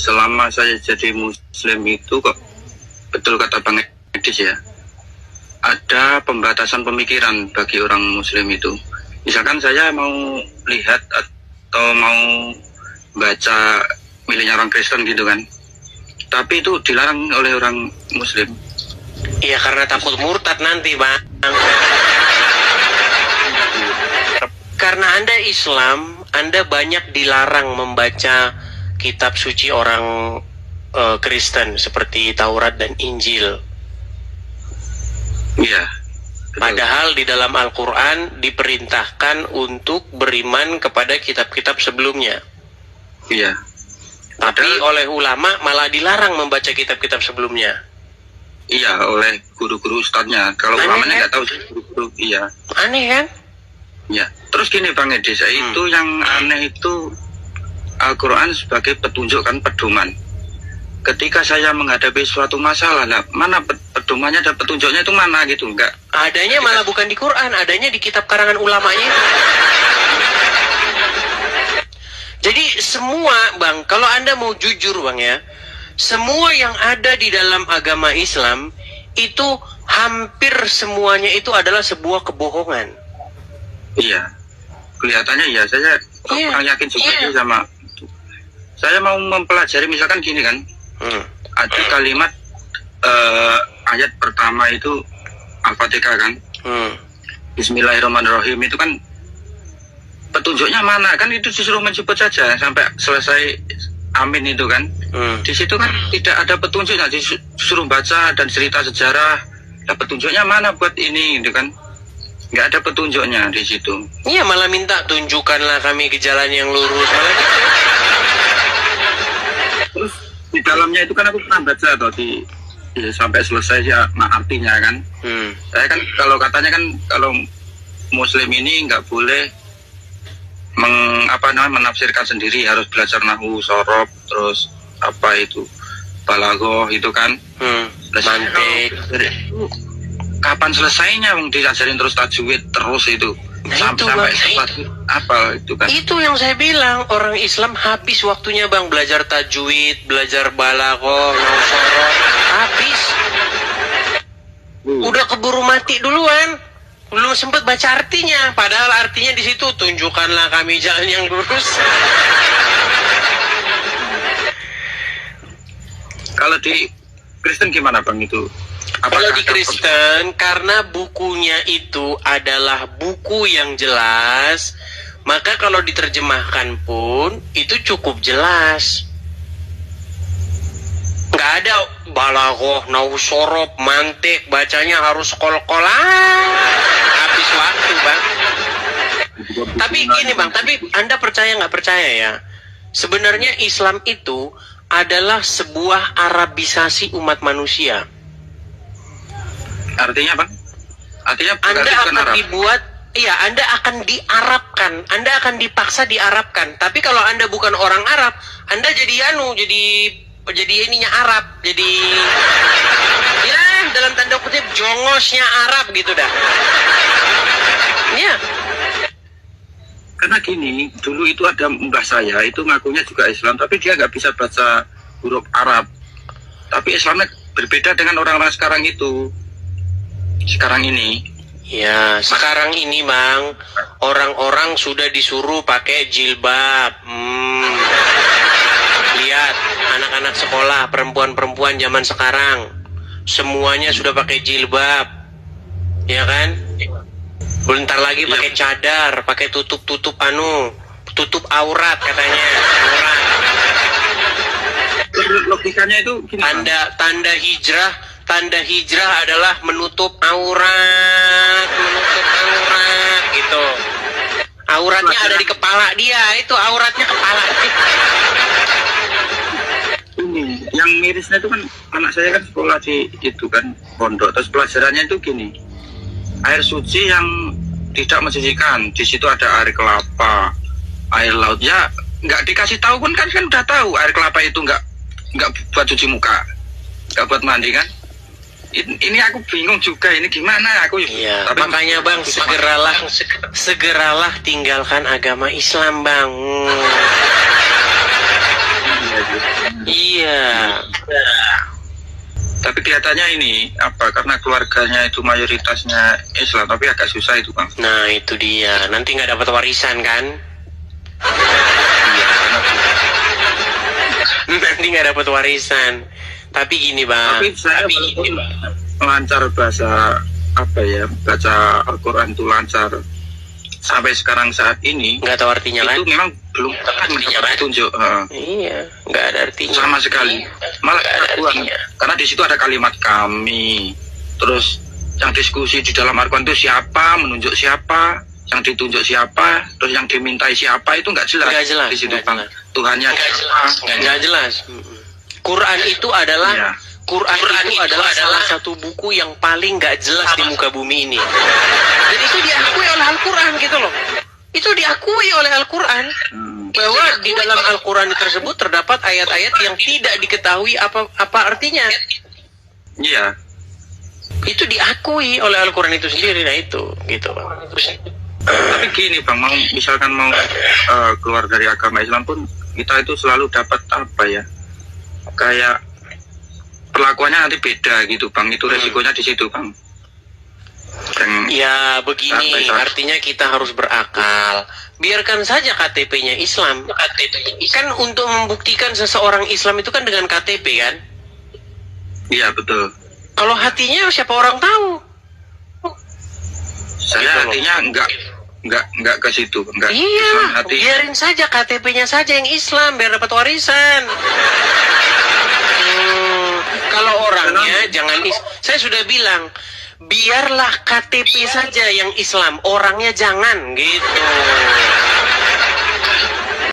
selama saya jadi muslim itu kok betul kata Bang Edis ya, ada pembatasan pemikiran bagi orang muslim itu. Misalkan saya mau lihat atau mau baca miliknya orang Kristen gitu kan, tapi itu dilarang oleh orang muslim. Iya, karena takut murtad nanti, Bang. Karena Anda Islam, Anda banyak dilarang membaca kitab suci orang Kristen seperti Taurat dan Injil. Iya. Padahal di dalam Al-Quran diperintahkan untuk beriman kepada kitab-kitab sebelumnya. Iya. Tapi oleh ulama malah dilarang membaca kitab-kitab sebelumnya. Iya, oleh guru-guru ustadznya. Kalau ulamanya nggak tahu sih guru-guru. Iya. Aneh kan? Ya, terus gini Bang Edis, itu yang aneh itu Al-Quran sebagai petunjuk kan, pedoman. Ketika saya menghadapi suatu masalah, nah, mana pedomannya dan petunjuknya itu mana gitu, enggak? Adanya malah bukan di Quran, adanya di kitab karangan ulamanya. Jadi semua Bang, kalau Anda mau jujur Bang ya, semua yang ada di dalam agama Islam itu hampir semuanya itu adalah sebuah kebohongan. Iya, kelihatannya ya, saya kurang yakin juga sih sama itu. Saya mau mempelajari misalkan gini kan, ada kalimat ayat pertama itu Al-Fatihah kan, Bismillahirrahmanirrahim itu kan petunjuknya mana kan, itu disuruh menyebut saja sampai selesai amin itu kan. Di situ kan tidak ada petunjuknya, disuruh baca dan cerita sejarah. Nah, petunjuknya mana buat ini gitu kan? Nggak ada petunjuknya di situ. Iya, malah minta tunjukkanlah kami ke jalan yang lurus. Malah gitu. Terus di dalamnya itu kan aku pernah baca atau sampai selesai ya artinya kan. Saya kan kalau katanya kan kalau muslim ini nggak boleh menafsirkan sendiri, harus belajar nahwu, sorob, terus apa itu balaghah itu kan. Mantik. Kapan selesainya diajarin terus tajwid terus itu sampai apa itu kan. Itu yang saya bilang, orang Islam habis waktunya Bang belajar tajwid, belajar balaghah, sorob, habis. Udah keburu mati duluan. Belum sempat baca artinya, padahal artinya di situ tunjukkanlah kami jalan yang lurus. Kalau di Kristen gimana Bang itu? Kalau di Kristen, karena bukunya itu adalah buku yang jelas, maka kalau diterjemahkan pun itu cukup jelas. Nggak ada balaghah, nahwu, sorob, mantik, bacanya harus kol-kolan. Habis waktu Bang. Tapi gini Bang, tapi Anda percaya nggak percaya ya? Sebenarnya Islam itu adalah sebuah Arabisasi umat manusia. Artinya Bang? Artinya Anda akan Arab. dibuat, iya, Anda akan diarabkan, Anda akan dipaksa diarabkan. Tapi kalau Anda bukan orang Arab, Anda jadi ininya Arab, jadi ya dalam tanda kutip jongosnya Arab gitu dah. Iya. Karena gini, dulu itu ada mbah saya, itu ngakunya juga Islam, tapi dia nggak bisa baca huruf Arab. Tapi Islamnya berbeda dengan orang-orang sekarang itu. Sekarang ini. Ya, sekarang ini Bang, orang-orang sudah disuruh pakai jilbab. Lihat, anak-anak sekolah, perempuan-perempuan zaman sekarang, semuanya sudah pakai jilbab. Ya kan? Bentar lagi pakai cadar, pakai tutup tutup aurat katanya. Aurat. Logikanya itu gini, Tanda hijrah adalah menutup aurat gitu. Auratnya ada di kepala dia, itu auratnya kepala. Ini yang mirisnya itu kan, anak saya kan sekolah di itu kan pondok, terus pelajarannya itu gini, air suci yang tidak mensucikan, di situ ada air kelapa, air laut, ya nggak dikasih tahu pun kan udah tahu air kelapa itu nggak buat cuci muka, nggak buat mandi kan. Ini aku bingung juga, ini gimana aku. Iya, makanya Bang, segeralah tinggalkan agama Islam Bang. Tapi kelihatannya ini apa karena keluarganya itu mayoritasnya Islam, tapi agak susah itu bang. Nah itu dia, nanti nggak dapat warisan kan? Iya, karena Nanti nggak dapat warisan. Tapi gini bang. tapi saya walaupun lancar bahasa apa ya, baca Al-Quran itu lancar sampai sekarang saat ini, Nggak tahu artinya kan? itu memang belum pernah mendapat petunjuk Iya, nggak ada artinya. sama sekali. Malah Nggak ada keraguan, artinya. karena di situ ada kalimat kami, terus yang diskusi di dalam Al-Quran itu siapa, menunjuk siapa, yang ditunjuk siapa, terus yang dimintai siapa, itu nggak jelas. Nggak jelas, Di situ nggak bang. jelas. Tuhannya siapa. Nggak jelas. Quran itu adalah Iya. Quran itu adalah salah satu buku yang paling nggak jelas di muka bumi ini. Dan itu diakui oleh Al-Quran gitu loh. Itu diakui oleh Al-Quran bahwa di dalam Al-Quran tersebut terdapat ayat-ayat yang tidak diketahui apa artinya. Iya. Itu diakui oleh Al-Quran itu sendiri. Nah itu gitu. Tapi gini bang, misalkan mau keluar dari agama Islam pun kita itu selalu dapat apa ya, kayak perlakuannya nanti beda gitu bang. Itu resikonya di situ bang. Ya begini, Sampai saat- artinya kita harus berakal. Biarkan saja KTP-nya Islam. Kan untuk membuktikan seseorang Islam itu kan dengan KTP kan. Iya betul. Kalau hatinya siapa orang tahu? Saya Gitu loh. artinya nggak ke situ, nggak Islam Iya, hati. biarin saja KTP-nya saja yang Islam biar dapat warisan. Kalau orangnya jangan saya sudah bilang, biarlah KTP saja yang Islam, orangnya jangan gitu.